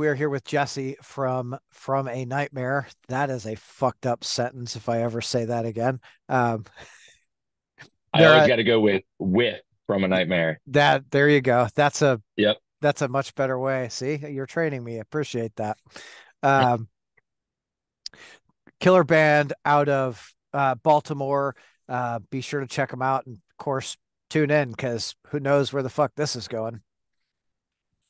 we're here with Jesse from a nightmare. That is a fucked up sentence if I ever say that again. Um, I there, always got to go with from a nightmare. that there you go. Yep. That's a much better way. See, you're training me. Appreciate that. Um, Killer band out of Baltimore. Be sure to check them out, and of course, tune in because who knows where the fuck this is going.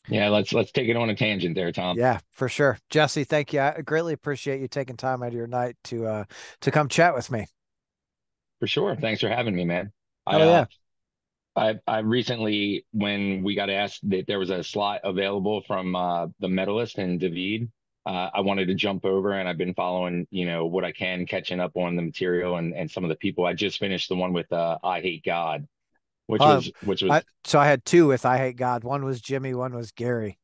Yeah, let's take it on a tangent there, Tom. Yeah, for sure. Jesse, thank you. I greatly appreciate you taking time out of your night to come chat with me. For sure. Thanks for having me, man. I Hell uh yeah. I recently, when we got asked that there was a slot available from the medalist and David, I wanted to jump over, and I've been following, what I can, catching up on the material and some of the people. I just finished the one with I Hate God, which Uh, was which was so I had two with I Hate God. One was Jimmy, one was Gary.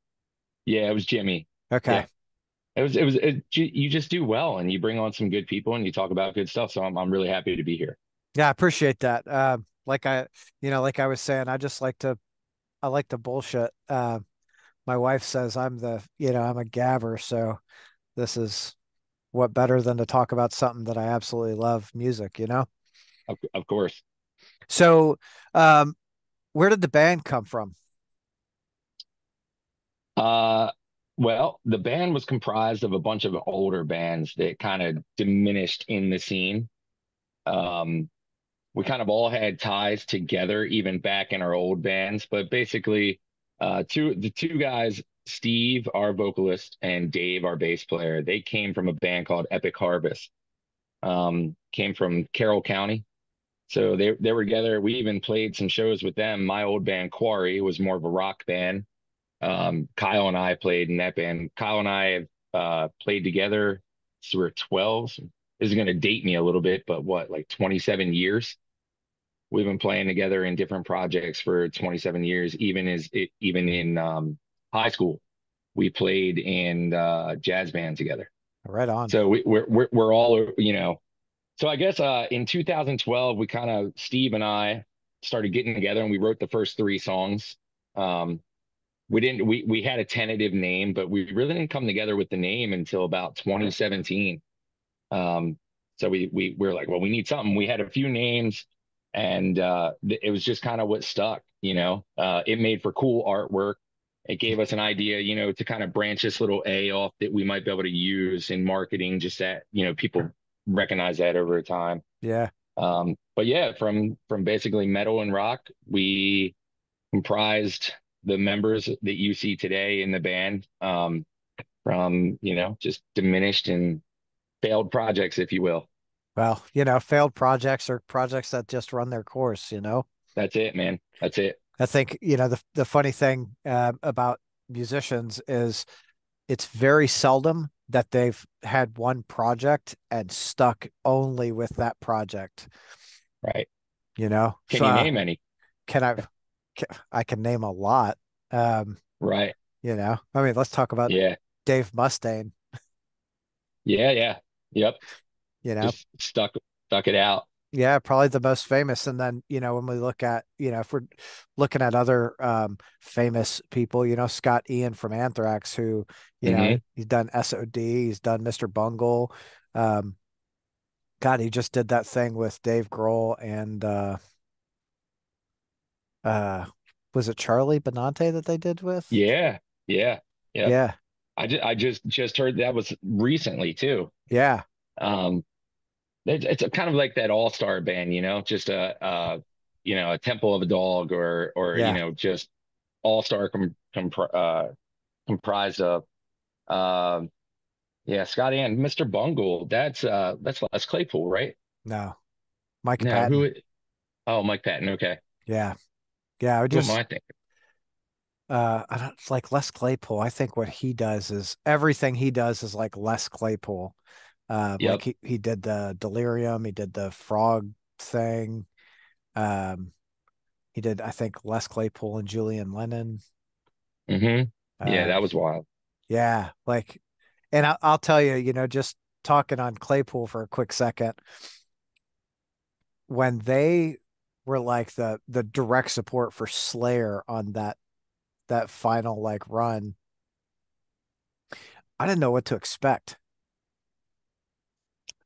yeah, it was Jimmy. Yeah. Okay. You just do well, and you bring on some good people and you talk about good stuff. So I'm really happy to be here. Yeah, I appreciate that. Like I was saying, I like to bullshit. My wife says I'm a gabber, so this is what better than to talk about something that I absolutely love, music. Of course. So, um, where did the band come from? Uh, well, the band was comprised of a bunch of older bands that kind of diminished in the scene. Um, we kind of all had ties together, even back in our old bands. But basically, the two guys, Steve, our vocalist, and Dave, our bass player, they came from a band called Epic Harvest. Came from Carroll County. So they were together. We even played some shows with them. My old band, Quarry, was more of a rock band. Kyle and I played in that band. Kyle and I have played together. So we're 12. This is going to date me a little bit, but what, like 27 years? We've been playing together in different projects for 27 years. Even in high school, we played in jazz band together. Right on. So we're all, So I guess in 2012, we kind of Steve and I started getting together and we wrote the first three songs. Um, we didn't we had a tentative name, but we really didn't come together with the name until about 2017. Um, so we were like, well, we need something. We had a few names, and it was just kind of what stuck. It made for cool artwork. It gave us an idea, to kind of branch this little A off that we might be able to use in marketing, just that, people recognize that over time. Yeah. But yeah, from basically metal and rock, we comprised the members that you see today in the band, from, just diminished and failed projects, if you will. Well, failed projects are projects that just run their course. That's it, man. That's it. I think, the funny thing about musicians is it's very seldom that they've had one project and stuck only with that project, Right. you know? Can So you name any? can I, I can name a lot. Um, Right. I mean, let's talk about Yeah. Dave Mustaine, Yeah. Yeah. Yep. you know? Just stuck it out. Yeah, probably the most famous. And then, when we look at, if we're looking at other famous people, Scott Ian from Anthrax, who, Hmm. he's done SOD, he's done Mr. Bungle. Um, God, he just did that thing with Dave Grohl and uh was it Charlie Benante that they did with? Yeah. Yeah. Yep. Yeah, I just heard that was recently too. yeah, Um, it's a kind of like that all-star band, just a Temple of a Dog or yeah. just all-star comprised of um yeah, Scotty and Mr. Bungle. That's Les Claypool, right? No, Mike No, Patton. oh, Mike Patton. Okay. Yeah. Yeah, I would Who am just I thinking? I don't it's like Les Claypool. I think what he does is everything he does is like Les Claypool. Like Yep. he did the Delirium, he did the frog thing. Um, he did I think Les Claypool and Julian Lennon. Hmm. Yeah, Um, that was wild. yeah, like, and I'll tell you, just talking on Claypool for a quick second, when they were like the direct support for Slayer on that final like run, I didn't know what to expect.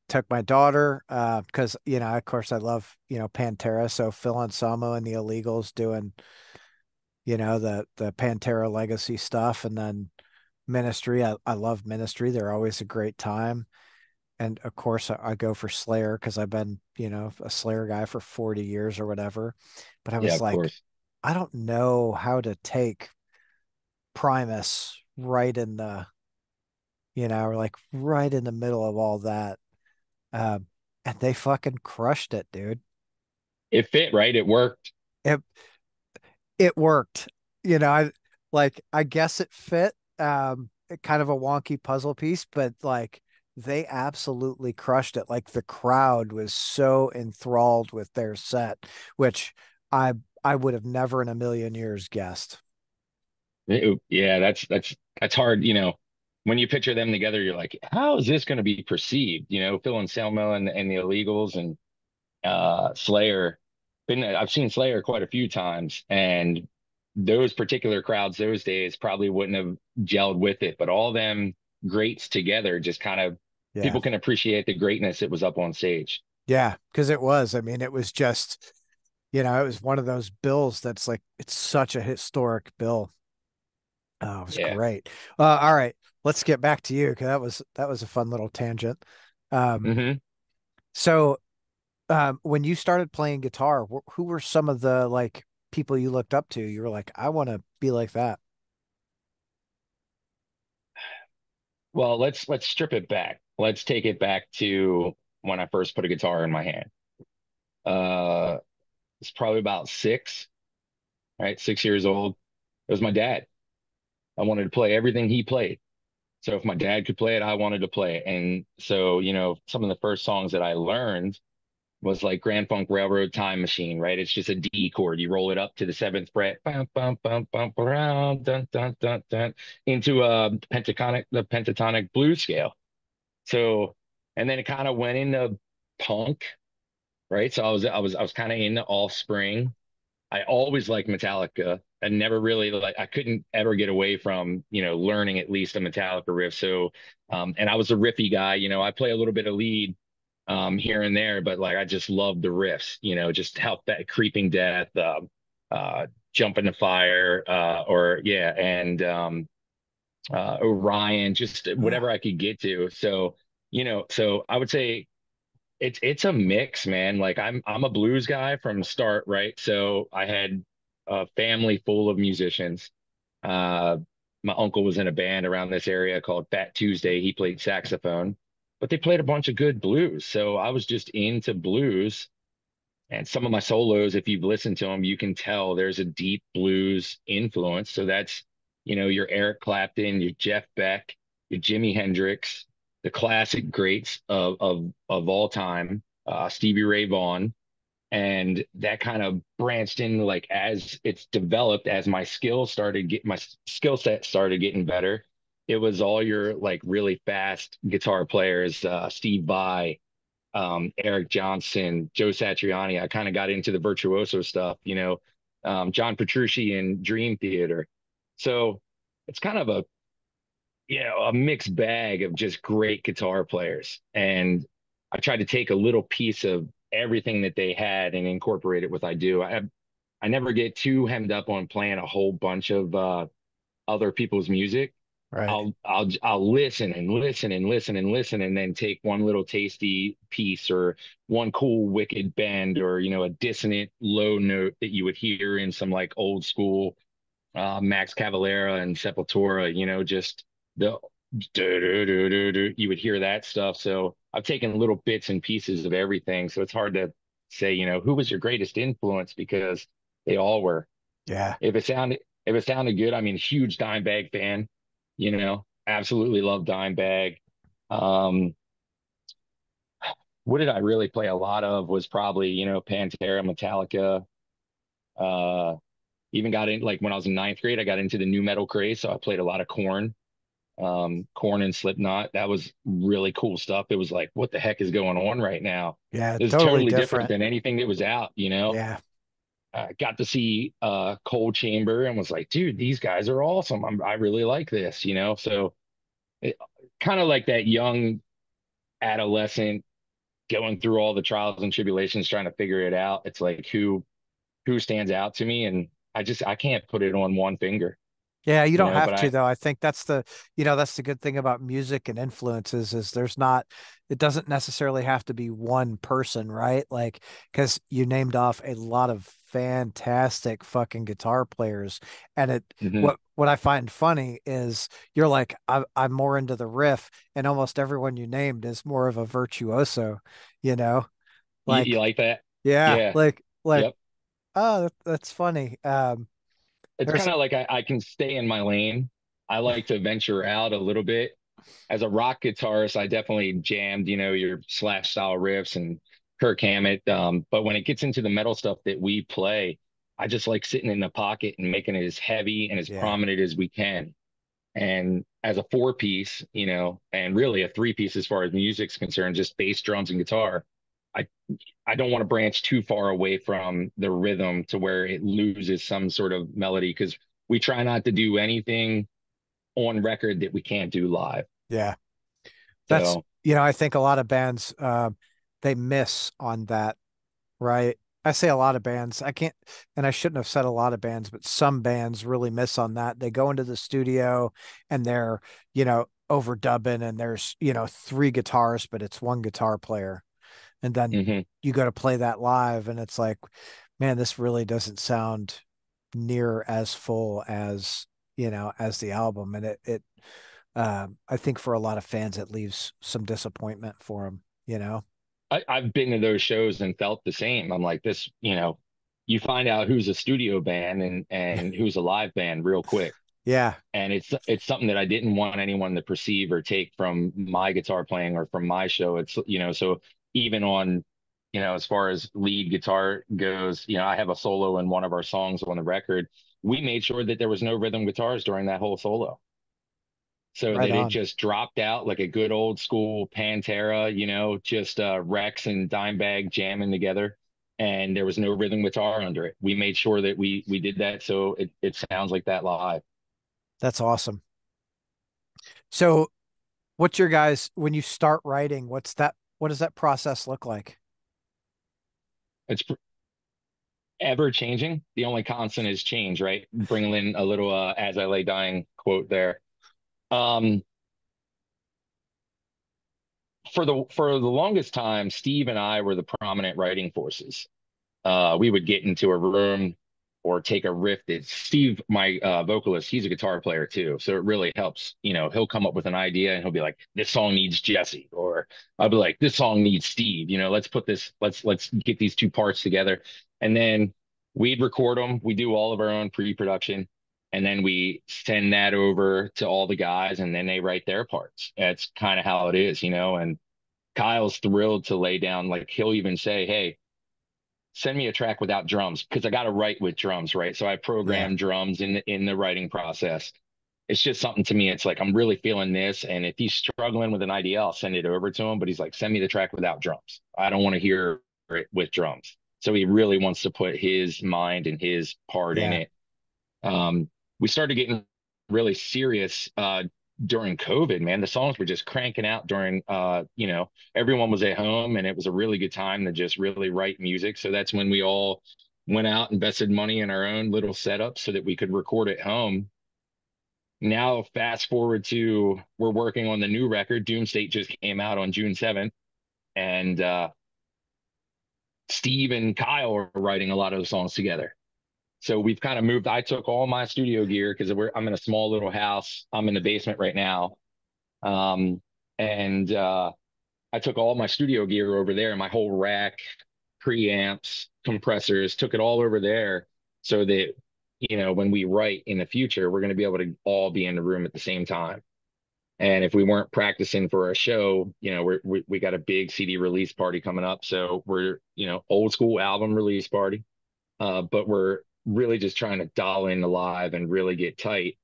Took my daughter, because of course I love, Pantera. So Phil Anselmo and the Illegals doing, the Pantera legacy stuff, and then Ministry. I love Ministry. They're always a great time. And of course I go for Slayer because I've been, a Slayer guy for 40 years or whatever. But I Yeah, was of like, course. I don't know how to take Primus right in the, or like right in the middle of all that. Um, and they fucking crushed it, dude. It fit, right? It worked. It it worked. I guess it fit. Kind of a wonky puzzle piece, but like they absolutely crushed it. Like the crowd was so enthralled with their set, which I I would have never in a million years guessed. Yeah, that's hard. When you picture them together, you're like, how is this going to be perceived? Phil Anselmo and the Illegals and Slayer. I've seen Slayer quite a few times, and those particular crowds those days probably wouldn't have gelled with it. But all them greats together just kind of Yeah. people can appreciate the greatness that was up on stage. Yeah, because it was. I mean, it was just, it was one of those bills that's like it's such a historic bill. Oh, it was Yeah. great. All right, let's get back to you because that was a fun little tangent. Um, hmm so when you started playing guitar, who were some of the like people you looked up to? You were like, I want to be like that. Well, let's strip it back. Let's take it back to when I first put a guitar in my hand. Uh, it's probably about six, right? 6 years old. It was my dad. I wanted to play everything he played. So if my dad could play it, I wanted to play it. And so, some of the first songs that I learned was like Grand Funk Railroad Time Machine, right? It's just a D chord. You roll it up to the seventh fret, bum, bum, bum, bum, dun, dun, dun, dun, into the pentatonic blues scale. So, and then it kind of went into punk, right? So I was kind of into Offspring. I always liked Metallica. I never really I couldn't ever get away from, learning at least a Metallica riff. So, and I was a riffy guy, I play a little bit of lead here and there, but like I just love the riffs, just how that creeping death, uh, jump in the fire, or yeah, and Orion, just Oh, whatever I could get to. So, so I would say it's a mix, man. Like I'm a blues guy from the start, right? So I had a family full of musicians. Uh, my uncle was in a band around this area called Fat Tuesday. He played saxophone, but they played a bunch of good blues. So I was just into blues. And some of my solos, if you've listened to them, you can tell there's a deep blues influence. So that's, your Eric Clapton, your Jeff Beck, your Jimi Hendrix, the classic greats of all time, Stevie Ray Vaughan. And that kind of branched in like as it's developed, as my skill set started getting better. It was all your like really fast guitar players, Steve Vai, Eric Johnson, Joe Satriani. I kind of got into the virtuoso stuff, John Petrucci in Dream Theater. So it's kind of a mixed bag of just great guitar players. And I tried to take a little piece of everything that they had and incorporate it with I do. I never get too hemmed up on playing a whole bunch of other people's music. right. I'll listen and listen and listen and listen and then take one little tasty piece or one cool wicked bend or a dissonant low note that you would hear in some like old school Max Cavalera and Sepultura, just the you would hear that stuff. So I've taken little bits and pieces of everything. So it's hard to say, who was your greatest influence because they all were. Yeah. If it sounded good, I mean, huge Dimebag fan, absolutely love Dimebag. Um, what did I really play a lot of was probably, Pantera, Metallica. Uh, even got in like when I was in ninth grade, I got into the new metal craze, so I played a lot of Corn, Corn and Slipknot. That was really cool stuff. It was like, what the heck is going on right now? Yeah. It's Totally totally different different. than anything that was out. Yeah. Got to see Cold Chamber and was like, dude, these guys are awesome. I really like this. So it, kind of like that young adolescent going through all the trials and tribulations trying to figure it out. It's like who stands out to me, and I can't put it on one finger, Yeah, you you don't know, have but to I though. I think that's that's the good thing about music and influences is there's not, it doesn't necessarily have to be one person, right? Like, because you named off a lot of fantastic fucking guitar players, and mhm. what I find funny is you're like, I'm more into the riff, and almost everyone you named is more of a virtuoso, you know? You Like, like that? yeah, Yeah. like, Yep. oh, that's funny. It's There's kind of like I can stay in my lane. I like to venture out a little bit. As a rock guitarist, I definitely jammed, your Slash style riffs and Kirk Hammett. But when it gets into the metal stuff that we play, I just like sitting in the pocket and making it as heavy and as yeah, prominent as we can. And as a four piece, and really a three piece as far as music's concerned, just bass, drums, and guitar. I I don't want to branch too far away from the rhythm to where it loses some sort of melody because we try not to do anything on record that we can't do live. yeah. That's, So, I think a lot of bands they miss on that, right? I say a lot of bands. I can't, and I shouldn't have said a lot of bands, but some bands really miss on that. They go into the studio and they're, overdubbing and there's, three guitars, but it's one guitar player. And then mhm. you go to play that live and it's like, man, this really doesn't sound near as full as, as the album. And I think for a lot of fans, it leaves some disappointment for them. I've been to those shows and felt the same. I'm like this, you find out who's a studio band and who's a live band real quick. Yeah, And it's something that I didn't want anyone to perceive or take from my guitar playing or from my show. It's so even on as far as lead guitar goes, I have a solo in one of our songs on the record. We made sure that there was no rhythm guitars during that whole solo, so right that it on. just dropped out like a good old school Pantera, just Rex and Dimebag jamming together, and there was no rhythm guitar under it. We made sure that we did that so it sounds like that live. That's awesome. So, what's your guys, when you start writing, what does that process look like? It's ever changing. The only constant is change, right? Bringing in a little "as I lay dying" quote there. Um, for the longest time, Steve and I were the prominent writing forces. We would get into a room or take a riff that Steve, my vocalist, he's a guitar player too. So it really helps. He'll come up with an idea and he'll be like, this song needs Jesse, or I'll be like, this song needs Steve. Let's put this, let's get these two parts together. And then we'd record them. We do all of our own pre-production. And then we send that over to all the guys and then they write their parts. That's kind of how it is. And Kyle's thrilled to lay down, like he'll even say, hey, send me a track without drums because I got to write with drums, right? So I Yeah, program drums in the writing process. It's just something to me. It's like I'm really feeling this, and if he's struggling with an idea, I'll send it over to him. But he's like, send me the track without drums. I don't want to hear it with drums. So he really wants to put his mind and his part in yeah, it. We started getting really serious during COVID, man. The songs were just cranking out during everyone was at home and it was a really good time to just really write music. So that's when we all went out, invested money in our own little setup so that we could record at home. Now, fast forward to we're working on the new record. Doom State just came out on June 7th, and Steve and Kyle are writing a lot of the songs together. So we've kind of moved. I took all my studio gear because I'm in a small little house. I'm in the basement right now. And I took all my studio gear over there, my whole rack, preamps, compressors, took it all over there so that, when we write in the future, we're going to be able to all be in the room at the same time. And if we weren't practicing for a show, we got a big CD release party coming up. So we're, old school album release party, but we're really just trying to dial in the live and really get tight.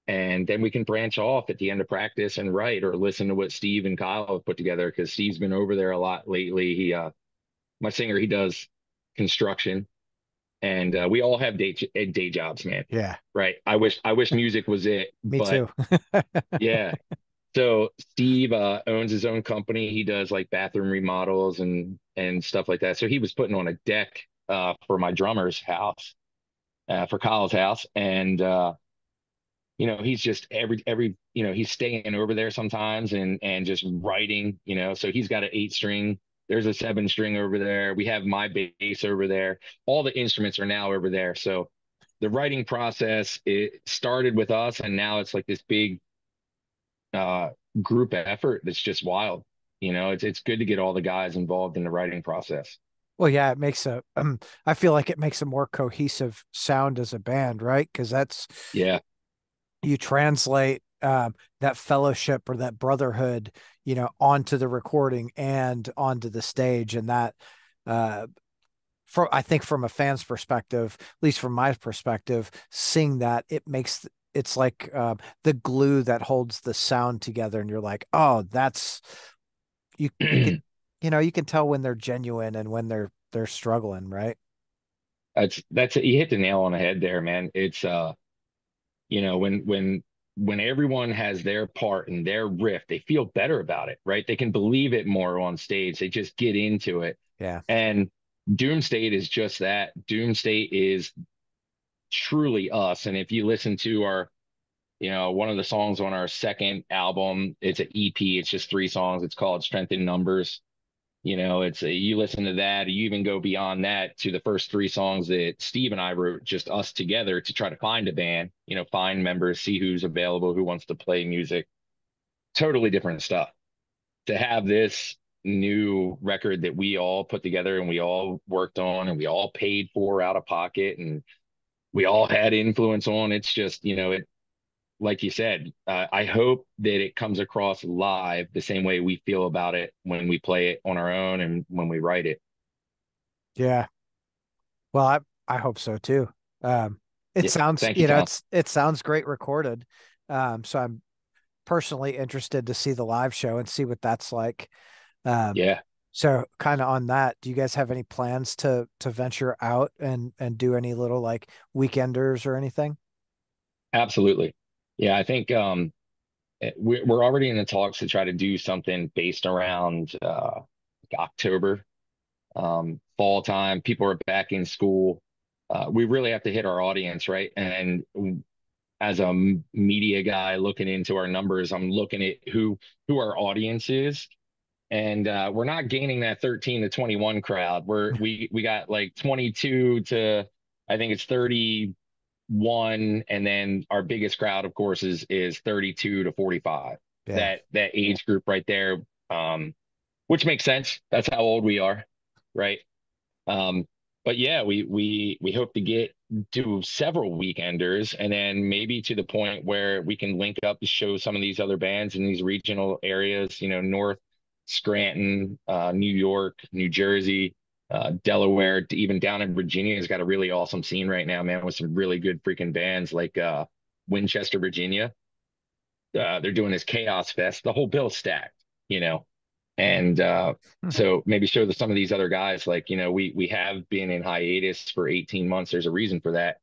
And then we can branch off at the end of practice and write or listen to what Steve and Kyle have put together because Steve's been over there a lot lately. My singer, he does construction, and we all have day jobs, man. yeah. Right? I wish music was it, Me but too. yeah. So Steve owns his own company. He does like bathroom remodels and stuff like that. So he was putting on a deck for my drummer's house, for Kyle's house, and he's just every he's staying over there sometimes and just writing. So he's got an 8 string. There's a 7 string over there. We have my bass over there. All the instruments are now over there. So the writing process, it started with us, and now it's like this big uh, group effort that's just wild. It's good to get all the guys involved in the writing process. Well, yeah, it makes I feel like it makes a more cohesive sound as a band, right? Because that's Yeah. you translate that fellowship or that brotherhood, onto the recording and onto the stage, and that, uh, I think from a fan's perspective, at least from my perspective, seeing that it's like the glue that holds the sound together, and you're like, oh, that's you could you can tell when they're genuine and when they're struggling, right? That's it. You hit the nail on the head there, man. It's when everyone has their part and their riff, they feel better about it, right? They can believe it more on stage. They just get into it. Yeah. And Doom State is just that. Doom State is truly us. And if you listen to one of the songs on our second album, it's an EP. It's just 3 songs. It's called Strength in Numbers. You listen to that, you even go beyond that to the first 3 songs that Steve and I wrote, just us together to try to find a band, find members, see who's available, who wants to play music. Totally different stuff. To have this new record that we all put together and we all worked on and we all paid for out of pocket and we all had influence on, it's just, like you said, I hope that it comes across live the same way we feel about it when we play it on our own and when we write it. Yeah. Well, I hope so too. It Yeah. sounds, Thank you, Tom. it sounds great recorded. So I'm personally interested to see the live show and see what that's like. Um, Yeah, so kind of on that, do you guys have any plans to venture out and do any little like weekenders or anything? absolutely. Yeah, I think we're already in the talks to try to do something based around October, fall time. People are back in school. We really have to hit our audience, right? And as a media guy looking into our numbers, I'm looking at who our audience is, and we're not gaining that 13 to 21 crowd. We got like 22 to, I think it's 31, and then our biggest crowd, of course, is 32 to 45. Yeah. That age group right there, which makes sense. That's how old we are, right? Um, but yeah, we hope to do several weekenders, and then maybe to the point where we can link up to show some of these other bands in these regional areas, North Scranton, New York, New Jersey, Delaware, to even down in Virginia has got a really awesome scene right now, man, with some really good freaking bands like Winchester, Virginia. They're doing this Chaos Fest. The whole bill's stacked, you know. And so maybe show some of these other guys, like, we have been in hiatus for 18 months. There's a reason for that,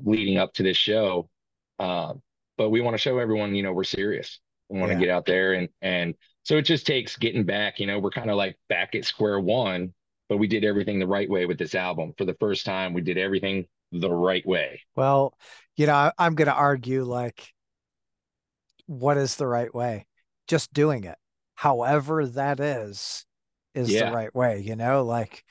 leading up to this show. Uh, but we want to show everyone, we're serious. We want to Yeah. get out there and so it just takes getting back, we're kind of like back at square one, but we did everything the right way with this album. For the first time, we did everything the right way. Well, I'm going to argue like, what is the right way? Just doing it, however that is the Yeah. right way, like,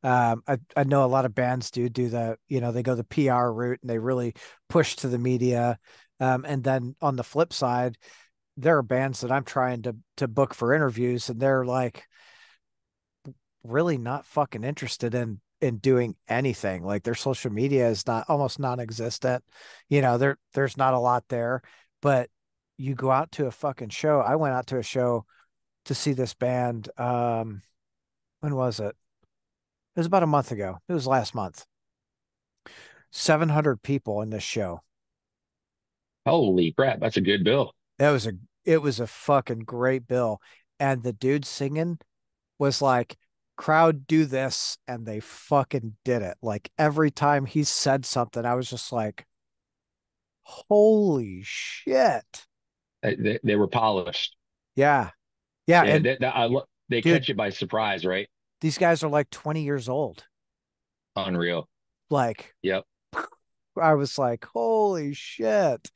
I know a lot of bands do the, they go the PR route and they really push to the media. And then on the flip side, there are bands that I'm trying to book for interviews, and they're like really not fucking interested in doing anything. Like their social media is not almost non-existent. There's not a lot there, but you go out to a fucking show. I went out to a show to see this band. When was it? It was about a month ago. It was last month. 700 people in this show. Holy crap, that's a good bill. It was a fucking great bill. And the dude singing was like, crowd do this, and they fucking did it. Like every time he said something, I was just like, holy shit. They were polished. Yeah. Yeah. Yeah, And they dude, catch you by surprise, right? these guys are like 20 years old. Unreal. Like, Yep. I was like, holy shit.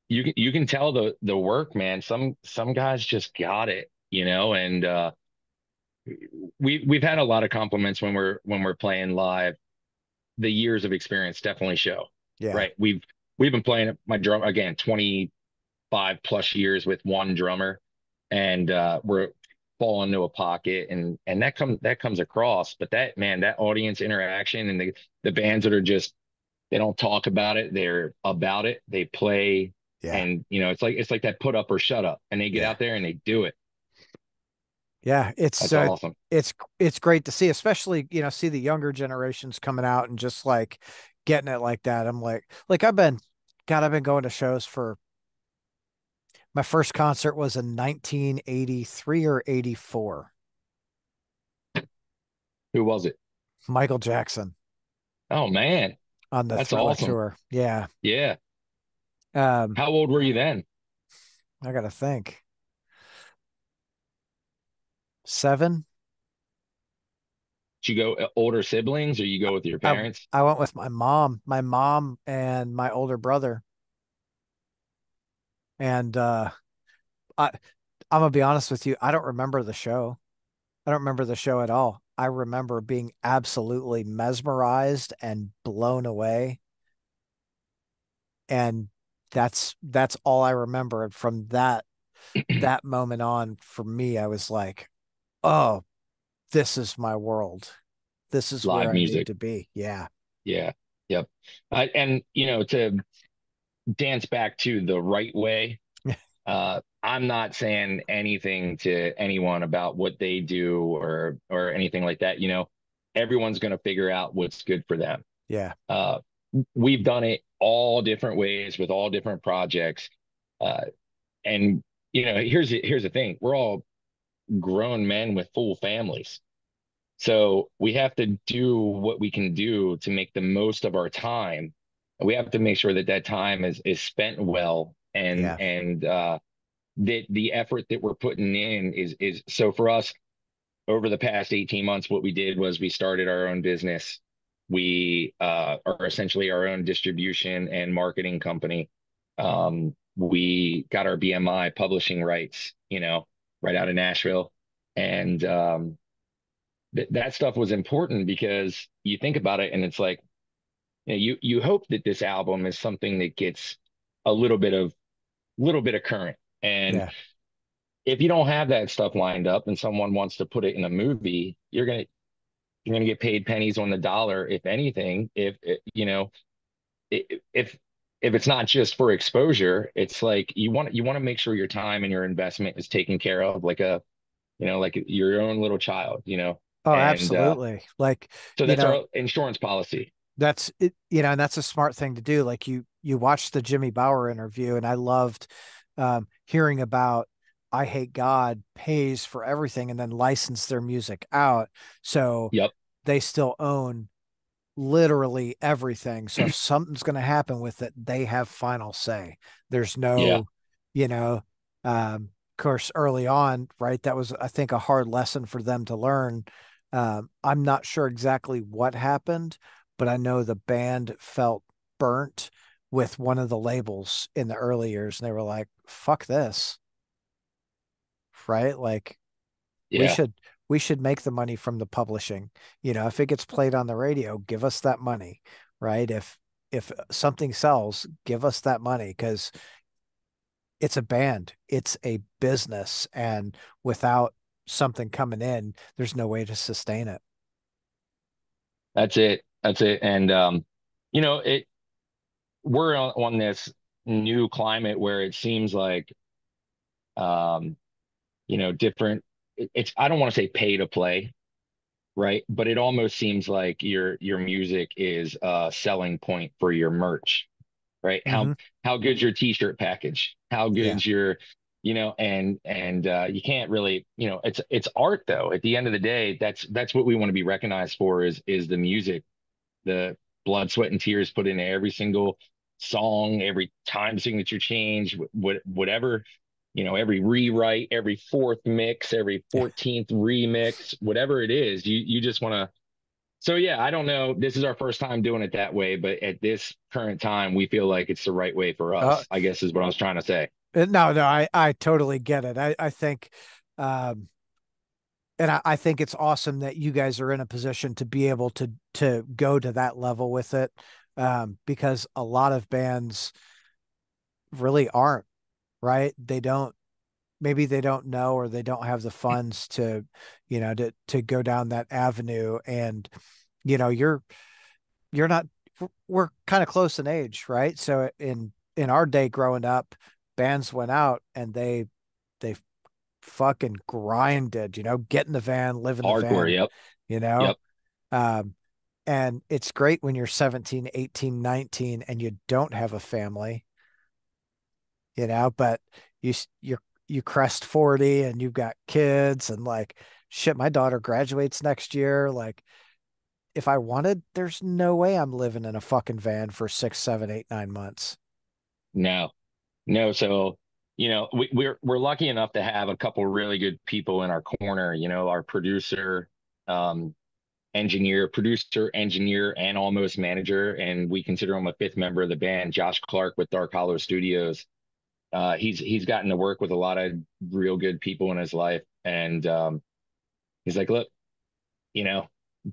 You can tell the work, man. Some guys just got it, and we've had a lot of compliments when we're playing live. The years of experience definitely show, Yeah. right? We've been playing my drum again 25 plus years with one drummer, and we're fall into a pocket, and that comes across. But that man, that audience interaction and the bands that are just they don't talk about it, they're about it. They play, Yeah. and it's like that put up or shut up, and they get Yeah. out there and they do it. Yeah. That's awesome. It's great to see, especially, see the younger generations coming out and just like getting it like that. I'm like I've been going to shows for my first concert was in 1983 or 84. Who was it? Michael Jackson Oh man, on the that's Thriller awesome. tour. Yeah. Yeah. Um, How old were you then? I gotta think. 7. Did you go older siblings or you go with your I parents? I went with my mom and my older brother. And I I'm gonna be honest with you, I don't remember the show. I don't remember the show at all. I remember being absolutely mesmerized and blown away. And that's all I remember. And from that moment on, for me, I was like, oh, this is my world. This is where Live I need music. to be. Yeah. Yeah. Yep. And to dance back to the right way, I'm not saying anything to anyone about what they do or anything like that. Everyone's going to figure out what's good for them. Yeah. Uh, we've done it all different ways with all different projects. Uh, and here's the thing: we're all grown men with full families. So we have to do what we can do to make the most of our time. We have to make sure that that time is spent well, and Yeah. that the effort that we're putting in is so for us over the past 18 months, what we did was we started our own business. We are essentially our own distribution and marketing company. We got our BMI publishing rights, right out of Nashville. And that stuff was important because you think about it and it's like, you hope that this album is something that gets a little bit of current. And Yeah. if you don't have that stuff lined up and someone wants to put it in a movie, you're gonna get paid pennies on the dollar, if anything. If it's not just for exposure, it's like you want to make sure your time and your investment is taken care of, like your own little child, Oh, and absolutely. Like, so you that's know, our insurance policy. that's it, and that's a smart thing to do. Like you watched the Jimmy Bauer interview, and I loved hearing about I Hate God pays for everything and then license their music out. So Yep. they still own literally everything. So if something's going to happen with it, they have final say. There's Yeah, no, you know, of course, early on, right? That was, I think, a hard lesson for them to learn. I'm not sure exactly what happened, but I know the band felt burnt with one of the labels in the early years, and they were like, "Fuck this," right? Like we yeah. should we should make the money from the publishing. If it gets played on the radio, give us that money, right? If something sells, give us that money because it's a band, it's a business, and without something coming in, there's no way to sustain it. That's it. And it we're on this new climate where it seems like um different. It's I don't want to say pay to play, right? But it almost seems like your music is a selling point for your merch, right? How Hmm. how good's your t-shirt package? How Yeah. good's your, and you can't really, it's art though. At the end of the day, that's what we want to be recognized for is the music, the blood, sweat, and tears put into every single. song, every time signature change, whatever, every rewrite, every fourth mix, every Yeah. 14th remix, whatever it is, you just want to. So yeah, I don't know. This is our first time doing it that way, but at this current time, we feel like it's the right way for Uh, us, I guess is what I was trying to say. no, no, I totally get it. I think, um, and I think it's awesome that you guys are in a position to be able to go to that level with it, because a lot of bands really aren't, right? They don't, maybe they don't know, or they don't have the funds to, to go down that avenue. And, you're not, we're kind of close in age, right? So in our day growing up, bands went out and they fucking grinded, get in the van, live in the Hardcore. van, Yep. you know? Yep. Um, and it's great when you're 17, 18, 19 and you don't have a family, but you crest 40 and you've got kids and like shit, my daughter graduates next year. Like if I wanted, there's no way I'm living in a fucking van for 6, 7, 8, 9 months. No, no. So, we're lucky enough to have a couple really good people in our corner, our um, producer, engineer, and almost manager. And we consider him a fifth member of the band, Josh Clark with Dark Hollow Studios. He's gotten to work with a lot of real good people in his life. And he's like, look, you know,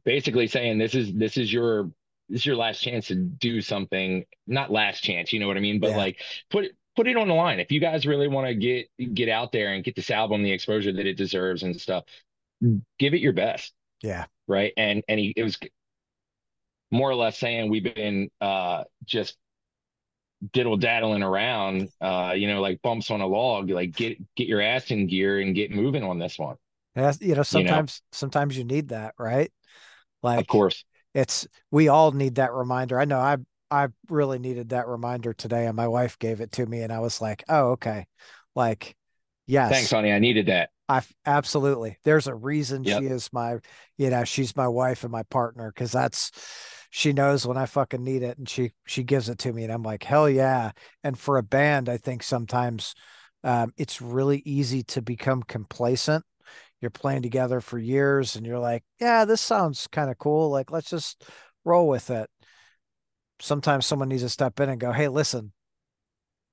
basically saying this is your last chance to do something, not last chance, you know what I mean? But Yeah. like put it on the line. If you guys really want to get out there and get this album the exposure that it deserves and stuff, give it your best, Yeah. right? And it was more or less saying we've been just diddle daddling around, like bumps on a log, like get your ass in gear and get moving on this one, That's, you know, sometimes you need that, right? of Like course. we all need that reminder. I know I really needed that reminder today, and my wife gave it to me, and I was like, oh, okay. Like, Thanks, yes, honey. I needed that. I absolutely. There's a reason Yep. she's my wife and my partner, because she knows when I fucking need it, and she gives it to me, and I'm like, hell yeah. And for a band, I think sometimes it's really easy to become complacent. You're playing together for years, and you're like, yeah, this sounds kind of cool. Like, let's just roll with it. Sometimes someone needs to step in and go, hey, listen,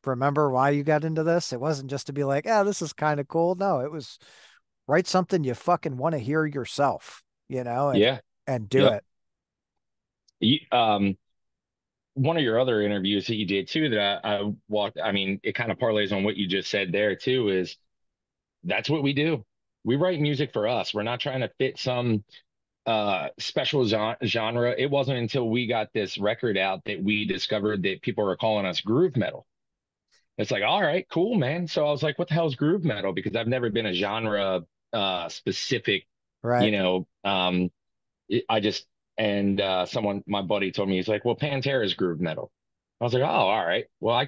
remember why you got into this? It wasn't just to be like, ah, this is kind of cool. No, it was write something you fucking want to hear yourself, Yeah. and do Yep. it. You, one of your other interviews that you did too that I walked, I mean, it kind of parlays on what you just said there too, is that's what we do. We write music for us. We're not trying to fit some special genre. It wasn't until we got this record out that we discovered that people are calling us groove metal. It's like, all right, cool, man. So I was like, what the hell is groove metal? Because I've never been a genre specific, you Right. know, I just and someone, my buddy told me, he's like, well, Pantera is groove metal. I was like, oh, all right. Well,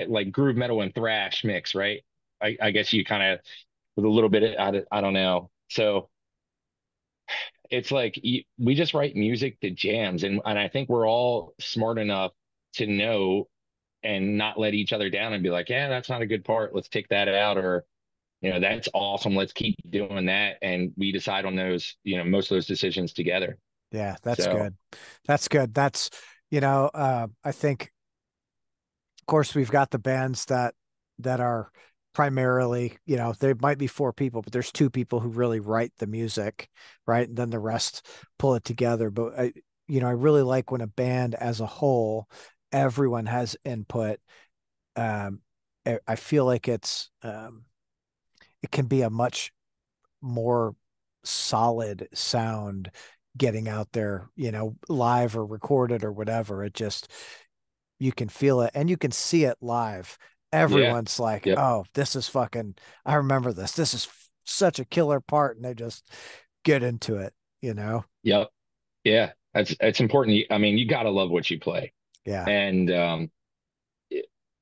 like groove metal and thrash mix, right? I guess you kind of with a little bit of, I don't know. So it's like we just write music that jams, and I think we're all smart enough to know and not let each other down and be like, yeah, that's not a good part. Let's take that out, or that's awesome. Let's keep doing that, and we decide on those, most of those decisions together. Yeah, that's So good. That's good. That's, I think, of course, we've got the bands that are primarily, there might be four people, but there's two people who really write the music, right? And then the rest pull it together. But I really like when a band as a whole, everyone has input. I feel like it can be a much more solid sound getting out there, live or recorded or whatever. It just, you can feel it and you can see it live. yeah, Everyone's like, yep, oh, this is fucking, I remember this. This is such a killer part. And they just get into it. yep, yeah. That's important. I mean, you gotta love what you play, Yeah. and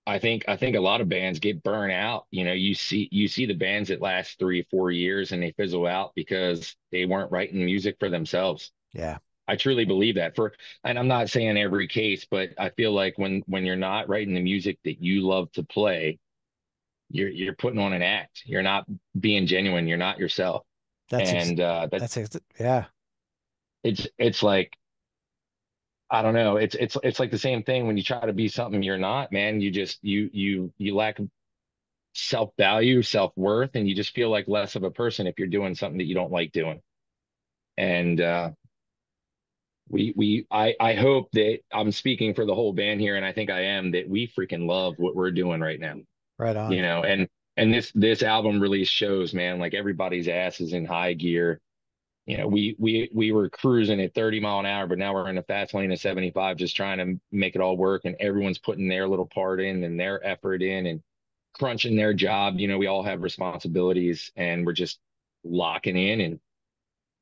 I think a lot of bands get burnt out. You see the bands that last 3 or 4 years and they fizzle out because they weren't writing music for themselves. Yeah. I truly believe that for, and I'm not saying every case, but I feel like when you're not writing the music that you love to play, you're putting on an act. You're not being genuine. You're not yourself. That's ex And that's yeah, it's like I don't know. It's like the same thing when you try to be something you're not, man. You just you lack self-value, self-worth, and you just feel like less of a person if you're doing something that you don't like doing. And I hope that I'm speaking for the whole band here, and I think I am, that we freaking love what we're doing right now. right on. And this album release shows, man, like everybody's ass is in high gear. We were cruising at 30 mile an hour, but now we're in a fast lane of 75, just trying to make it all work. And everyone's putting their little part in and their effort in and crunching their job. We all have responsibilities and we're just locking in and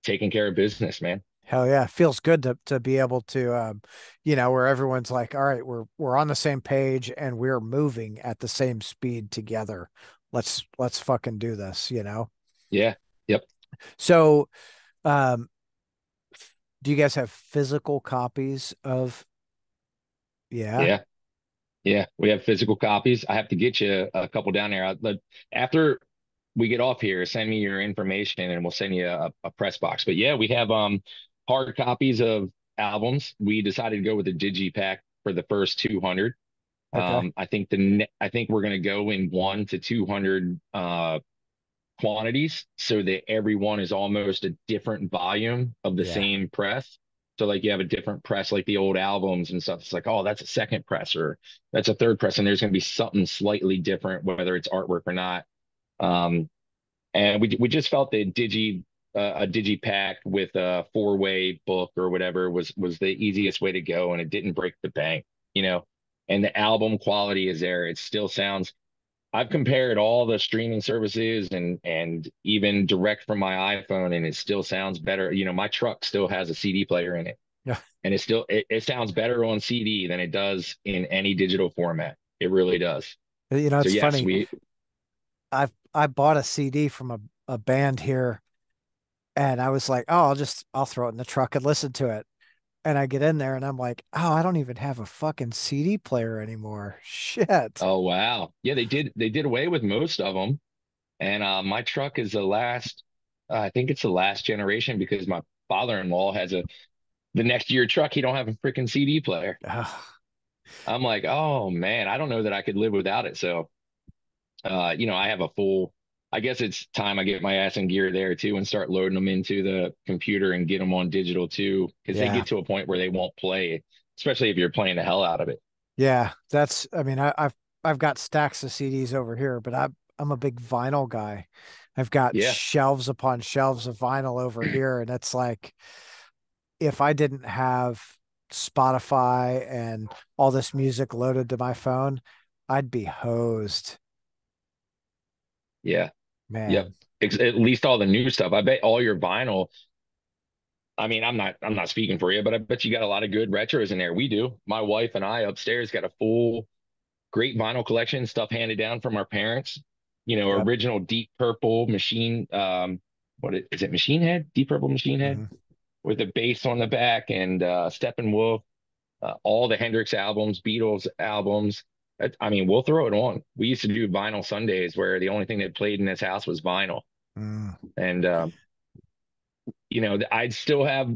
taking care of business, man. Hell yeah. Feels good to be able to where everyone's like, all right, we're on the same page and we're moving at the same speed together. Let's fucking do this, you know? Yeah. Yep. So um do you guys have physical copies of yeah, Yeah. Yeah. We have physical copies. I have to get you a couple down there. After we get off here, send me your information and we'll send you a press box. But yeah, we have hard copies of albums. We decided to go with a digipack for the first 200. okay. I think we're going to go in 1 to 200 quantities so that everyone is almost a different volume of the Yeah. same press. So like you have a different press, like the old albums and stuff. It's like, oh, that's a second press or that's a third press, and there's going to be something slightly different, whether it's artwork or not. Um, and we just felt that a digipack with a four-way book or whatever was the easiest way to go, and it didn't break the bank, you know. And the album quality is there. It still sounds. I've compared all the streaming services and even direct from my iPhone, and it still sounds better. My truck still has a CD player in it, Yeah. and it sounds better on CD than it does in any digital format. It really does. So It's yes, funny. we. I bought a CD from a band here and I was like, oh, I'll throw it in the truck and listen to it. And I get in there and I'm like, oh, I don't even have a fucking CD player anymore. Shit. Oh wow, yeah, they did away with most of them. And my truck is the last, I think it's the last generation because my father-in-law has the next year truck. He don't have a freaking CD player. Ugh. I'm like, oh man, I don't know that I could live without it. So, I have a full, I guess it's time I get my ass in gear there too and start loading them into the computer and get them on digital too, because they Yeah. get to a point where they won't play, especially if you're playing the hell out of it. Yeah. I mean, I've got stacks of CDs over here, but I'm a big vinyl guy. I've got Yeah, shelves upon shelves of vinyl over here. And it's like, if I didn't have Spotify and all this music loaded to my phone, I'd be hosed, yeah, yep. man. At least all the new stuff. I bet all your vinyl. I mean, I'm not speaking for you, but I bet you got a lot of good retros in there. We do. My wife and I upstairs got a full great vinyl collection, stuff handed down from our parents. Yep. Original Deep Purple Machine. Is it Machine Head? Deep Purple Machine Head Mhm. with a bass on the back and Steppenwolf. All the Hendrix albums, Beatles albums. I mean, we'll throw it on. We used to do vinyl Sundays where the only thing that played in this house was vinyl, Mm. and I'd still have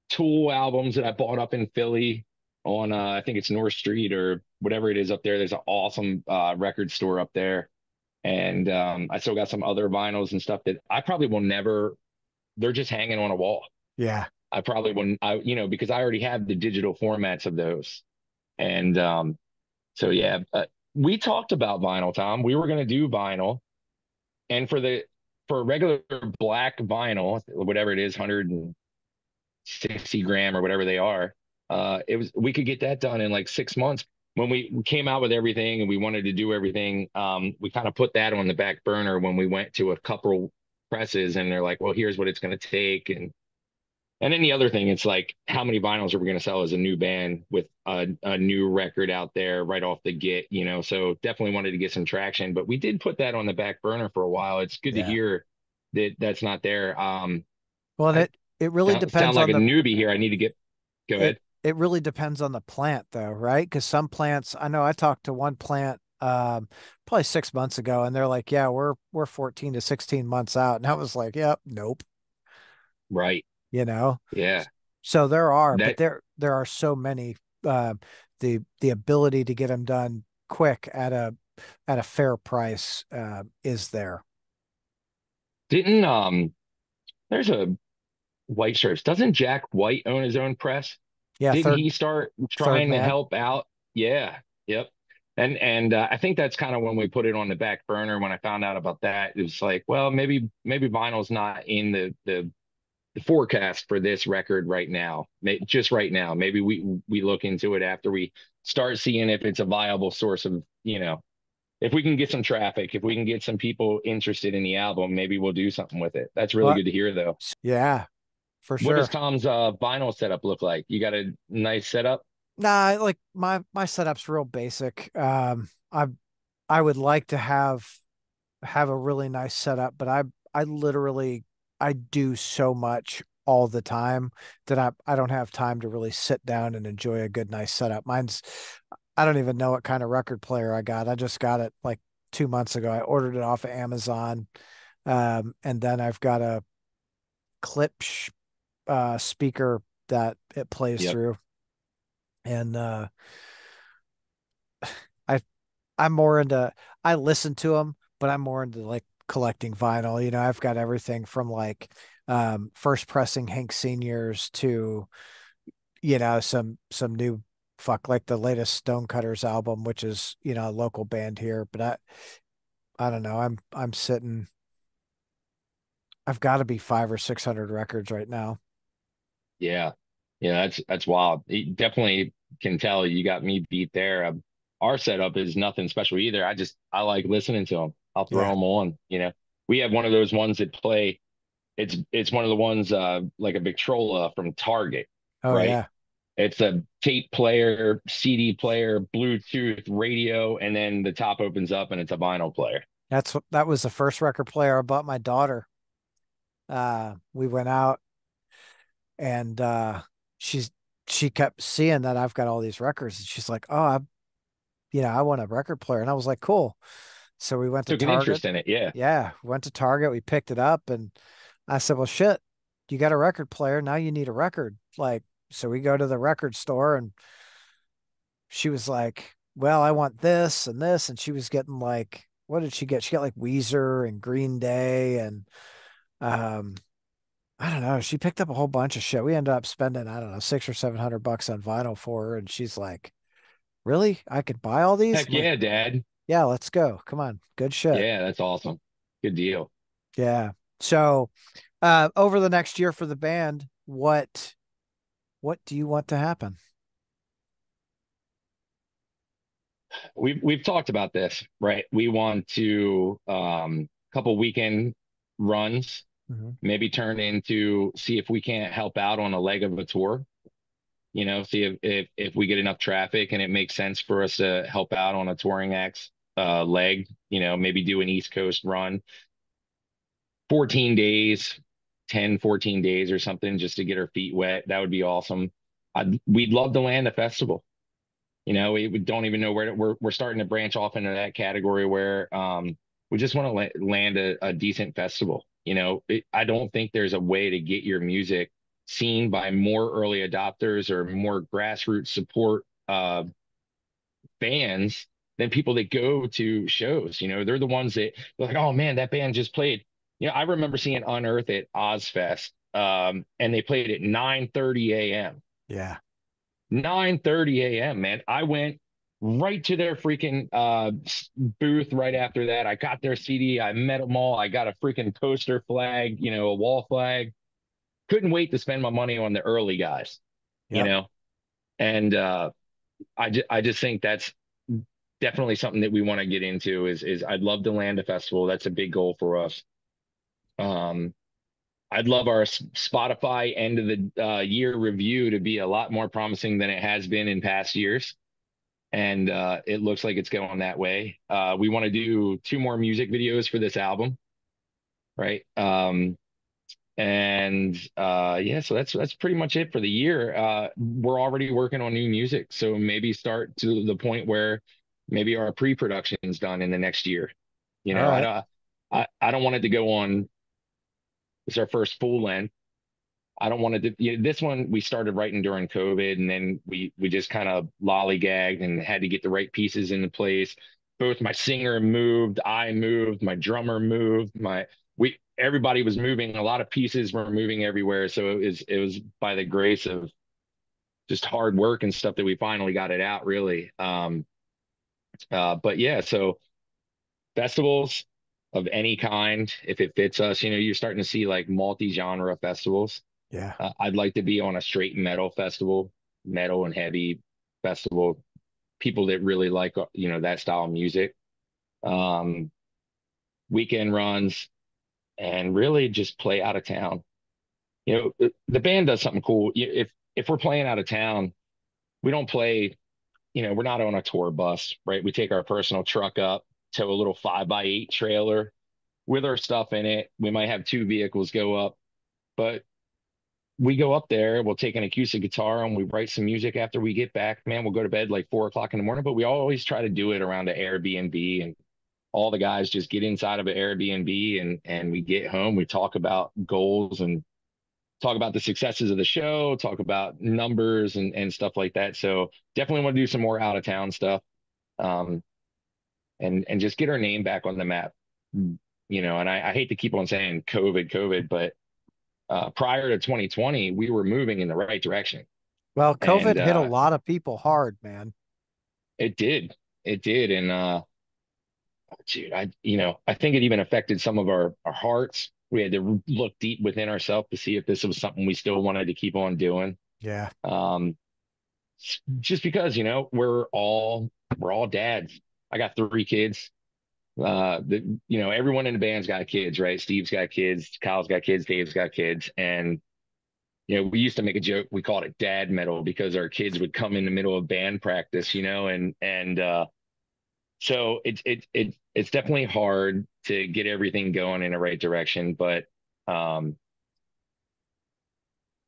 Tool albums that I bought up in Philly on I think it's North Street or whatever it is up there. There's an awesome record store up there. And I still got some other vinyls and stuff that I probably will never, they're just hanging on a wall. Yeah. I probably wouldn't, because I already have the digital formats of those. And so, yeah, we talked about vinyl, Tom. We were going to do vinyl. And for regular black vinyl, whatever it is, 160 gram or whatever they are, we could get that done in like 6 months. When we came out with everything and we wanted to do everything, we kind of put that on the back burner when we went to a couple presses and they're like, well, here's what it's going to take. And then the other thing, it's like, how many vinyls are we going to sell as a new band with a new record out there right off the get? So definitely wanted to get some traction, but we did put that on the back burner for a while. It's good to Yeah. hear that that's not there. Well, and I it really sound depends like on a the newbie here. I need to get. Go it ahead. it really depends on the plant though, right? Because some plants, I know I talked to one plant probably 6 months ago, and they're like, yeah, we're 14 to 16 months out. And I was like, yep, nope, Right. you know. Yeah. So there are, but That there are so many the ability to get them done quick at a fair price is there. didn't there's a white shirts. Doesn't Jack White own his own press? Yeah, Didn't third he start third trying to man. help out? Yeah. Yep. And I think that's kind of when we put it on the back burner. When I found out about that, it was like, well, maybe vinyl's not in the forecast for this record right now. Just right now. Maybe we look into it after we start seeing if it's a viable source of, if we can get some traffic, if we can get some people interested in the album, maybe we'll do something with it. That's really But good to hear, though. yeah, for What does sure. Tom's vinyl setup look like? You got a nice setup? Nah, like my setup's real basic. I would like to have a really nice setup, but I literally I do so much all the time that I don't have time to really sit down and enjoy a good nice setup. Mine's I don't even know what kind of record player I got. I just got it like 2 months ago. I ordered it off of Amazon. And then I've got a clip speaker that it plays Yep. through. And I I'm more into I listen to them, but I'm more into like collecting vinyl. You know, I've got everything from like first pressing Hank Seniors to, some new fuck like the latest Stonecutters album, which is, a local band here. But I don't know. I'm sitting I've got to be 500 or 600 records right now. Yeah. Yeah, that's wild. You definitely can tell you got me beat there. Our setup is nothing special either. I like listening to them. I'll throw Yeah. them on. We have one of those ones that play. It's one of the ones like a Victrola from Target, Oh right? yeah. It's a tape player, CD player, Bluetooth, radio, and then the top opens up and it's a vinyl player. That was the first record player I bought my daughter. We went out and she's she kept seeing that I've got all these records and she's like, "Oh, I want a record player." And I was like, "Cool." So we went to Took an Target. interest in it. Yeah. Yeah, we went to Target, we picked it up and I said, "Well, shit, you got a record player, now you need a record." Like, so we go to the record store and she was like, "Well, I want this and this." And she was getting like, what did she get? She got like Weezer and Green Day and um I don't know. She picked up a whole bunch of shit. We ended up spending, I don't know, 600 or 700 bucks on vinyl for her. And she's like, "Really? I could buy all these?" Heck I'm like, yeah, Dad. "Yeah, let's go. Come on. Good shit." Yeah, that's awesome. Good deal. Yeah. So, over the next year for the band, what do you want to happen? We've talked about this, right? We want to couple weekend runs, Mhm. maybe turn into see if we can't help out on a leg of a tour. See if we get enough traffic and it makes sense for us to help out on a touring acts leg. Maybe do an East Coast run, 14 days, 10, 14 days or something, just to get our feet wet. That would be awesome. We'd love to land a festival. We don't even know where we're starting to branch off into that category where we just want to land a decent festival. I don't think there's a way to get your music seen by more early adopters or more grassroots support bands than people that go to shows. They're the ones that they're like, oh man, that band just played. I remember seeing Unearth at Ozfest, and they played at 9:30 a.m. Yeah. 9:30 a.m., man. I went right to their freaking booth right after that. I got their CD. I met them all. I got a freaking poster flag, a wall flag. Couldn't wait to spend my money on the early guys, you Yep. know. And I just think that's definitely something that we want to get into is I'd love to land a festival. That's a big goal for us. Um, I'd love our Spotify end of the year review to be a lot more promising than it has been in past years. And it looks like it's going that way. We want to do two more music videos for this album, right? And yeah, so that's pretty much it for the year. We're already working on new music, so maybe start to the point where maybe our pre-production's done in the next year. You All know, right. I don't want it to go on. It's our first full length. I don't want to do, this one we started writing during COVID, and then we just kind of lollygagged and had to get the right pieces into place. Both my singer moved, I moved, my drummer moved, my we everybody was moving. A lot of pieces were moving everywhere. So it was by the grace of just hard work and stuff that we finally got it out, really. But yeah, so festivals of any kind, if it fits us, you're starting to see like multi-genre festivals. Yeah. I'd like to be on a straight metal festival, metal and heavy festival. People that really like that style of music. Um, Weekend runs and really just play out of town. The band does something cool. If we're playing out of town, we don't play. We're not on a tour bus, right? We take our personal truck up to a little 5x8 trailer with our stuff in it. We might have two vehicles go up, but we go up there, we'll take an acoustic guitar and we write some music after we get back. Man, we'll go to bed like 4 o'clock in the morning, but we always try to do it around the Airbnb, and all the guys just get inside of an Airbnb, and we get home, we talk about goals and talk about the successes of the show, talk about numbers and stuff like that. So definitely want to do some more out of town stuff. Um, and just get our name back on the map. And I hate to keep on saying COVID, but prior to 2020, we were moving in the right direction. Well, And COVID hit a lot of people hard, man. it did. It did. And dude, I think it even affected some of our hearts. We had to look deep within ourselves to see if this was something we still wanted to keep on doing. Yeah. Um, just because, we're all dads. I got three kids. Everyone in the band's got kids, right? Steve's got kids, Kyle's got kids, Dave's got kids. And we used to make a joke. We called it dad metal because our kids would come in the middle of band practice, and so it's definitely hard to get everything going in the right direction. But um,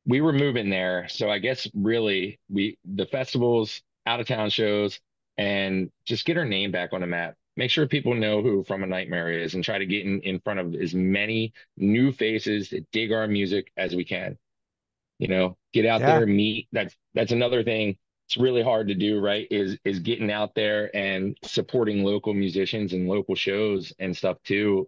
we were moving there, so I guess really the festivals, out of town shows, and just get our name back on the map. Make sure people know who From a Nightmare is, and try to get in front of as many new faces that dig our music as we can. Get out Yeah. there, meet. That's another thing. It's really hard to do, right? Is getting out there and supporting local musicians and local shows and stuff too.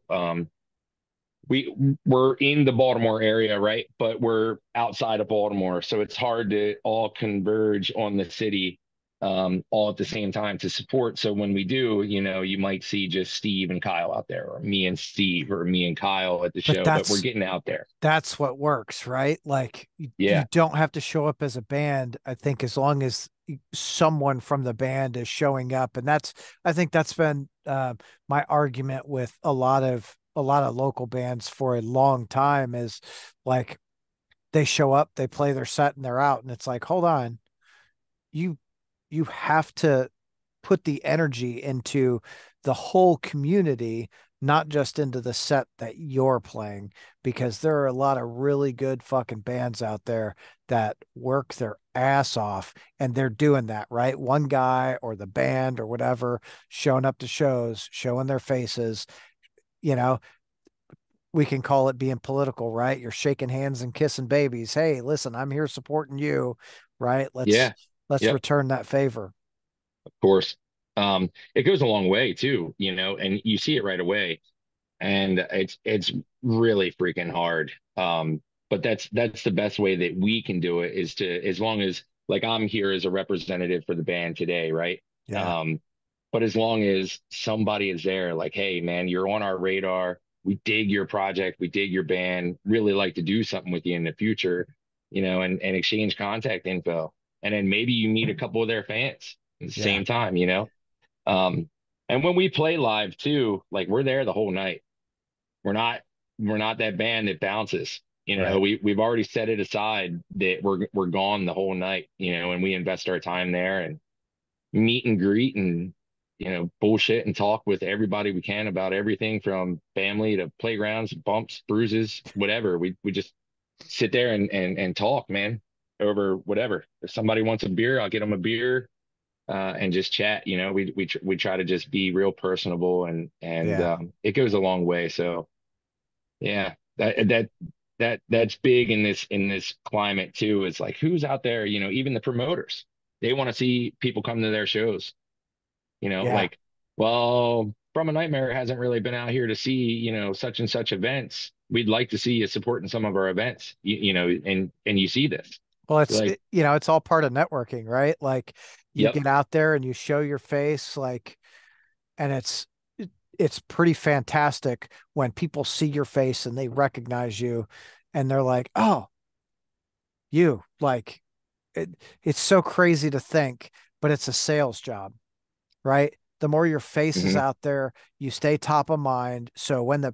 We're in the Baltimore area, right? But we're outside of Baltimore, so it's hard to all converge on the city all at the same time to support. So when we do, you might see just Steve and Kyle out there, or me and Steve, or me and Kyle at the But show. But we're that's getting out there. that's what works, right? Like you Yeah, don't have to show up as a band, I think, as long as someone from the band is showing up. And I think that's been my argument with a lot of local bands for a long time is like they show up, they play their set and they're out. And it's like, hold on, you you have to put the energy into the whole community, not just into the set that you're playing, because there are a lot of really good fucking bands out there that work their ass off and they're doing that, right? One guy or the band or whatever showing up to shows, showing their faces, you know, we can call it being political, right? You're shaking hands and kissing babies. Hey, listen, I'm here supporting you, right? Let's yeah, let's yep. return that favor. Of course. It goes a long way too, and you see it right away. And it's really freaking hard. But that's the best way that we can do it, is to, as long as, like, I'm here as a representative for the band today, right? Yeah. Um, but as long as somebody is there, like, hey man, you're on our radar. We dig your project, we dig your band, really like to do something with you in the future, and exchange contact info. And then maybe you meet a couple of their fans at the Yeah. same time. Um, and when we play live too, like, we're there the whole night. We're not we're not that band that bounces. Right. We've already set it aside that we're gone the whole night, and we invest our time there and meet and greet, and bullshit and talk with everybody we can about everything from family to playgrounds, bumps, bruises, whatever. We just sit there and talk, man, over whatever. If somebody wants a beer, I'll get them a beer, and just chat. We try to just be real personable, and Yeah. it goes a long way. So yeah, that's big in this climate too. Is like who's out there, even the promoters, they want to see people come to their shows, Yeah. like, well, From a Nightmare hasn't really been out here to see, such and such events. We'd like to see you supporting some of our events, and you see this. Well, You're like, it's all part of networking, right? Like you yep. get out there and you show your face, like, and it's pretty fantastic when people see your face and they recognize you and they're like, "Oh, you." Like it, it's so crazy to think, but it's a sales job, right? The more your face is Hmm. out there, you stay top of mind. So when the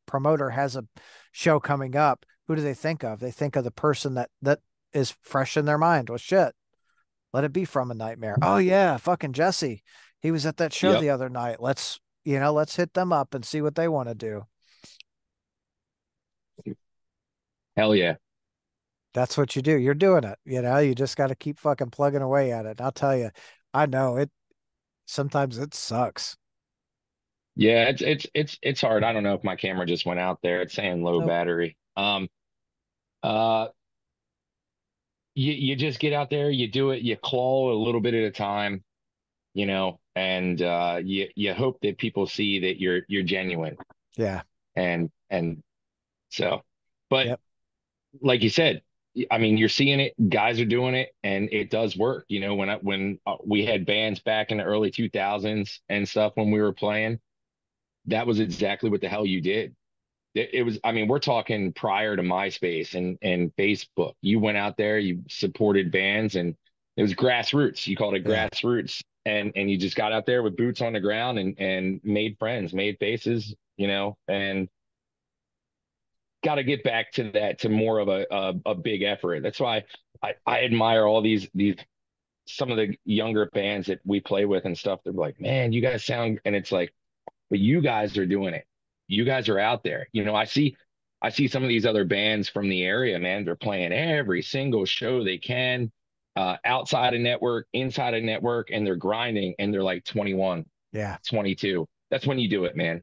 promoter has a show coming up, who do they think of? They think of the person that is fresh in their mind. Well, shit, let it be From a Nightmare. Oh yeah, fucking Jesse. He was at that show Yep. the other night. Let's hit them up and see what they want to do. Hell yeah. That's what you do. You're doing it. You just got to keep fucking plugging away at it. And I'll tell you, I know it sometimes it sucks. Yeah, it's hard. I don't know if my camera just went out there. It's saying low Nope. battery. Uh, you just get out there, you do it, you claw a little bit at a time, and you hope that people see that you're genuine. Yeah. And so, but Yep. like you said, I mean, you're seeing it, guys are doing it, and it does work. When we had bands back in the early 2000s and stuff when we were playing, that was exactly what the hell you did. It was, I mean, we're talking prior to MySpace and Facebook. You went out there, you supported bands, and it was grassroots. You called it Yeah. grassroots, and you just got out there with boots on the ground and made friends, made faces, and got to get back to that, to more of a big effort. That's why I admire all these some of the younger bands that we play with and stuff. They're like, man, you guys sound, and it's like, but you guys are doing it. You guys are out there. I see some of these other bands from the area, man. They're playing every single show they can, outside a network, inside a network, and they're grinding, and they're like 21, Yeah. 22. That's when you do it, man.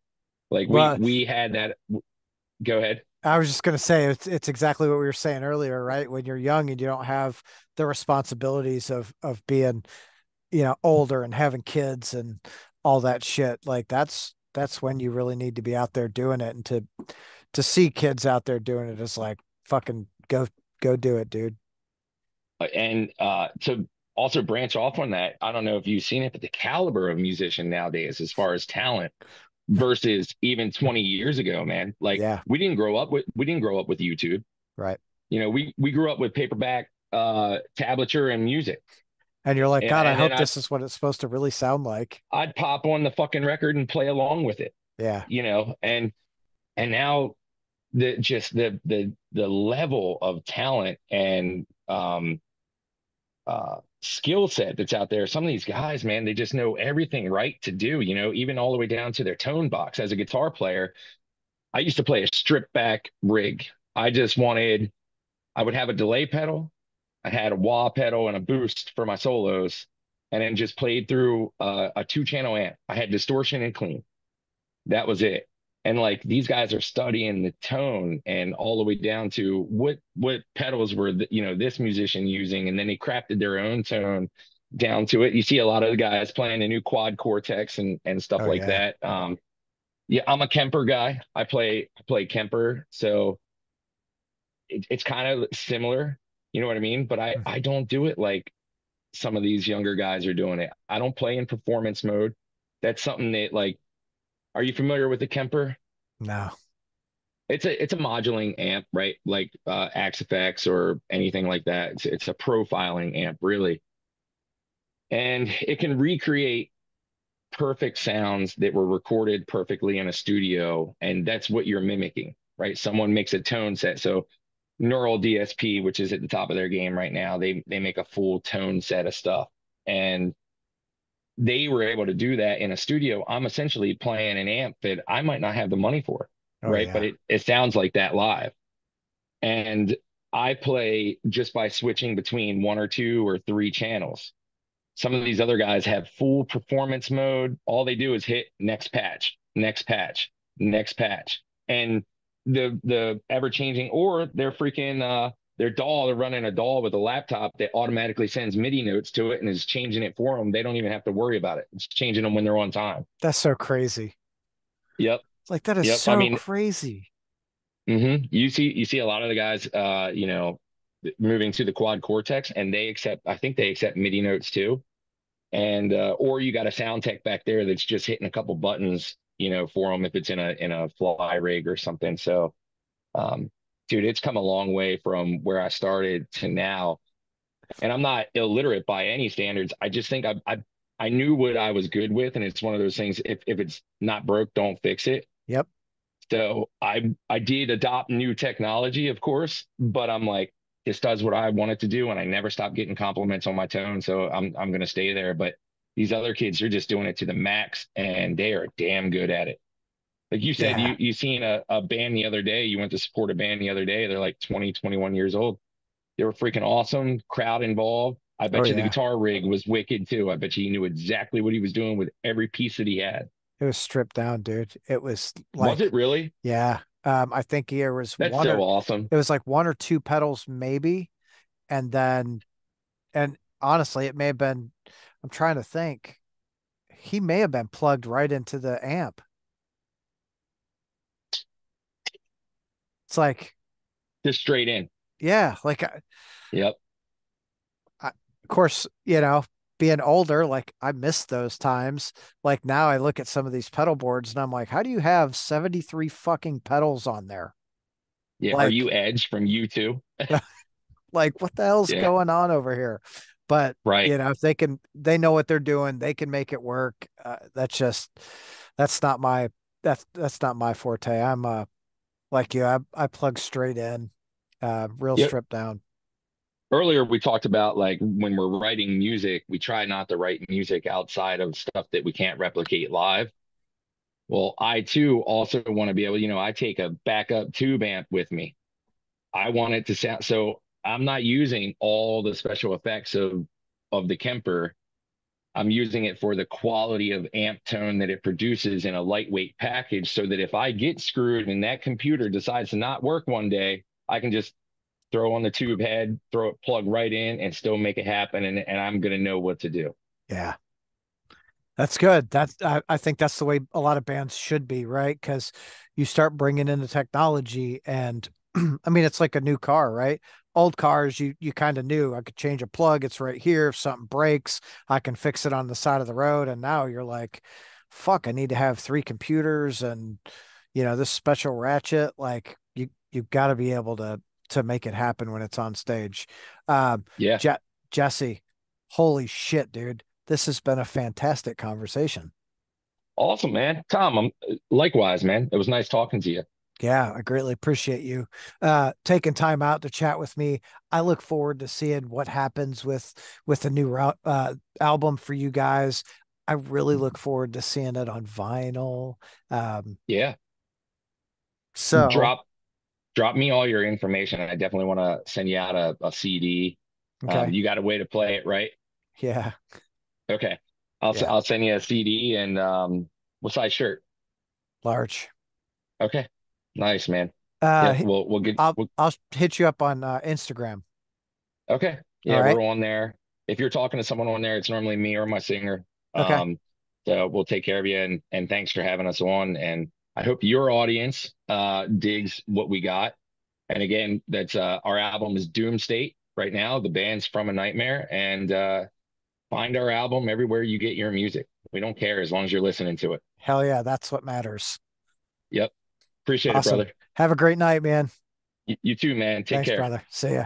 Like we Well, we had that. Go ahead. I was just gonna say it's exactly what we were saying earlier, right? When you're young and you don't have the responsibilities of being, older and having kids and all that shit, like that's when you really need to be out there doing it. And to see kids out there doing it is like fucking go do it, dude. And to also branch off on that, I don't know if you've seen it, but the caliber of musician nowadays, as far as talent, versus even 20 years ago, man. Like Yeah, we didn't grow up with YouTube. right. We grew up with paperback, tablature and music. And you're like, And, God, I and then hope I'd this is what it's supposed to really sound like. I'd pop on the fucking record and play along with it, Yeah, and now the level of talent and skill set that's out there. Some of these guys, man, they just know everything right to do, even all the way down to their tone box. As a guitar player, I used to play a stripped back rig. I just wanted, I would have a delay pedal, I had a wah pedal and a boost for my solos, and then just played through a two-channel amp. I had distortion and clean. That was it. And like these guys are studying the tone and all the way down to what pedals were this musician using, and then they crafted their own tone down to it. You see a lot of the guys playing the new quad cortex and stuff oh like yeah. that. Yeah, I'm a Kemper guy. I play Kemper, so it's kind of similar. You know what I mean? But I Mm. I don't do it like some of these younger guys are doing it. I don't play in performance mode. That's something that, like, are you familiar with the Kemper? No. It's a modulating amp, right? Like Axe Effects or anything like that. It's a profiling amp, really, and it can recreate perfect sounds that were recorded perfectly in a studio, and that's what you're mimicking, right? Someone makes a tone set. So Neural DSP, which is at the top of their game right now, they make a full tone set of stuff, and they were able to do that in a studio. I'm essentially playing an amp that I might not have the money for, Oh right? But yeah. it sounds like that live. And I play just by switching between one or two or three channels. Some of these other guys have full performance mode. All they do is hit next patch, next patch, next patch. And the ever changing, or they're freaking their DAW, they're running a DAW with a laptop that automatically sends MIDI notes to it and is changing it for them. They don't even have to worry about it. It's changing them when they're on time. That's so crazy. Yep. It's like that is Yep. I so mean, crazy. you see a lot of the guys moving to the quad cortex, and I think they accept MIDI notes too. And or you got a sound tech back there that's just hitting a couple buttons, for them if it's in a fly rig or something. So, um, dude, it's come a long way from where I started to now. And I'm not illiterate by any standards. I just think I knew what I was good with, and it's one of those things. If it's not broke, don't fix it. Yep. So I did adopt new technology, of course, but I'm like, this does what I want it to do, and I never stop getting compliments on my tone, so I'm gonna stay there. But these other kids are just doing it to the max, and they are damn good at it. Like you said, Yeah. you seen a band the other day, you went to support a band the other day, they're like 20, 21 years old. They were freaking awesome, crowd involved. I Oh bet you the yeah. guitar rig was wicked too. I bet you he knew exactly what he was doing with every piece that he had. It was stripped down, dude. It was Was it like, really? yeah. I think there was That's so awesome. it was like one or two pedals maybe, and then and honestly, it may have been. I'm trying to think. He may have been plugged right into the amp. It's like, Just straight in. yeah, like Yep. of course, being older, like I miss those times. Like now I look at some of these pedal boards and I'm like, how do you have 73 fucking pedals on there? Yeah. Are you Like, Edge from U2? like what the hell's Yeah. going on over here? But, Right. if they know what they're doing, they can make it work. That's not my, that's not my forte. I'm, like you, I plug straight in, real Yep. stripped down. Earlier, we talked about like when we're writing music, we try not to write music outside of stuff that we can't replicate live. Well, I too also want to be able, I take a backup tube amp with me. I want it to sound so I'm not using all the special effects of the Kemper. I'm using it for the quality of amp tone that it produces in a lightweight package so that if I get screwed and that computer decides to not work one day, I can just throw on the tube head, throw it plug right in and still make it happen. And I'm going to know what to do. Yeah. That's good. I think that's the way a lot of bands should be, right? Because you start bringing in the technology, and I mean, it's like a new car, right? Old cars, you kind of knew I could change a plug. It's right here. If something breaks, I can fix it on the side of the road. And now you're like, fuck, I need to have three computers and this special ratchet. Like you've got to be able to make it happen when it's on stage. Um, Yeah. Je Jesse, holy shit, dude. This has been a fantastic conversation. Awesome, man. Tom, likewise, man. It was nice talking to you. Yeah, I greatly appreciate you taking time out to chat with me. I look forward to seeing what happens with the new album for you guys. I really look forward to seeing it on vinyl. Um, Yeah. so Drop drop me all your information. I definitely want to send you out a CD. okay, You got a way to play it, right? yeah, Okay. yeah, I'll send you a CD and what size shirt? large. Okay. Nice, man. Yep. Uh, We'll get I'll hit you up on Instagram. okay. All Yeah, right. we're on there. If you're talking to someone on there, it's normally me or my singer. Okay. So we'll take care of you and thanks for having us on. And I hope your audience digs what we got. And again, that's our album is Doom State right now. The band's From a Nightmare. And find our album everywhere you get your music. We don't care as long as you're listening to it. Hell yeah, that's what matters. Yep. Appreciate it, Awesome. brother. Have a great night, man. You too, man. Take Thanks, care. brother. See ya.